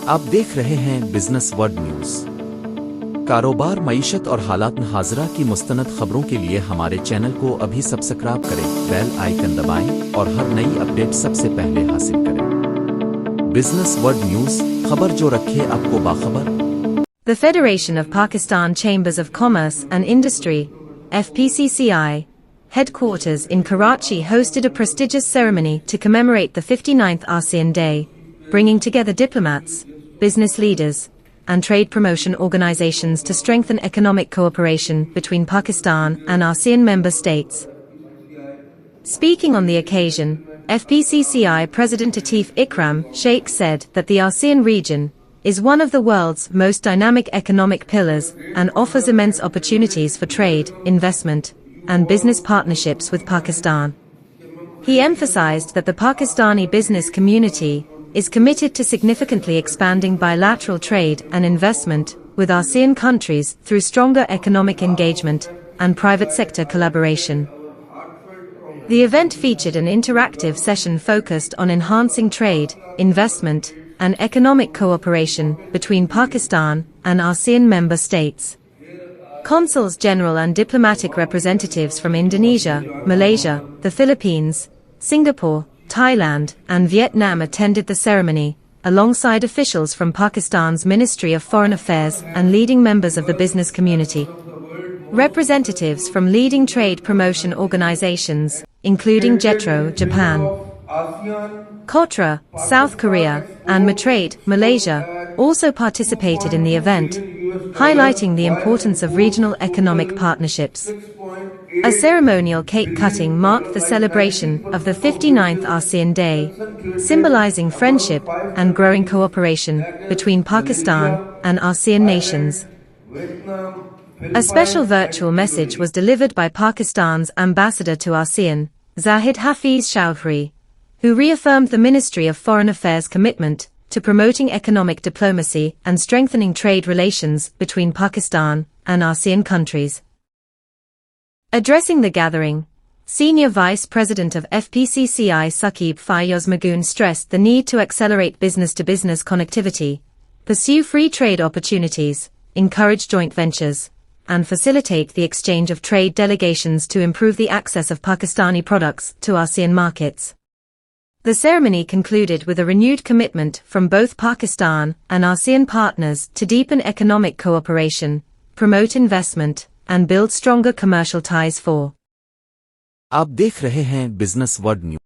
आप देख रहे हैं बिजनेस वर्ल्ड न्यूज। कारोबार, मईशत और हालात हाजरा की मुस्तनद खबरों के लिए हमारे चैनल को अभी सब्सक्राइब करें, बेल आइकन दबाएं और हर नई अपडेट सबसे पहले हासिल करें। बिजनेस वर्ल्ड न्यूज, खबर जो रखे आपको बाखबर। The Federation of Pakistan Chambers of Commerce and Industry, FPCCI, headquarters in Karachi hosted a prestigious ceremony to commemorate the 59th ASEAN Day, bringing together diplomats, business leaders, and trade promotion organizations to strengthen economic cooperation between Pakistan and ASEAN member states. Speaking on the occasion, FPCCI President Atif Ikram Sheikh said that the ASEAN region is one of the world's most dynamic economic pillars and offers immense opportunities for trade, investment, and business partnerships with Pakistan. He emphasized that the Pakistani business community is committed to significantly expanding bilateral trade and investment with ASEAN countries through stronger economic engagement and private sector collaboration. The event featured an interactive session focused on enhancing trade, investment, and economic cooperation between Pakistan and ASEAN member states. Consuls general and diplomatic representatives from Indonesia, Malaysia, the Philippines, Singapore, Thailand, and Vietnam attended the ceremony, alongside officials from Pakistan's Ministry of Foreign Affairs and leading members of the business community. Representatives from leading trade promotion organizations, including JETRO, Japan, Kotra, South Korea, and Matrade, Malaysia, also participated in the event, highlighting the importance of regional economic partnerships. A ceremonial cake cutting marked the celebration of the 59th ASEAN Day, symbolizing friendship and growing cooperation between Pakistan and ASEAN nations. A special virtual message was delivered by Pakistan's ambassador to ASEAN, Zahid Hafiz Chowdhury, who reaffirmed the Ministry of Foreign Affairs' commitment to promoting economic diplomacy and strengthening trade relations between Pakistan and ASEAN countries. Addressing the gathering, Senior Vice President of FPCCI Saqib Fayaz Magoon stressed the need to accelerate business-to-business connectivity, pursue free trade opportunities, encourage joint ventures, and facilitate the exchange of trade delegations to improve the access of Pakistani products to ASEAN markets. The ceremony concluded with a renewed commitment from both Pakistan and ASEAN partners to deepen economic cooperation, promote investment, and build stronger commercial ties for. आप देख रहे हैं business world news.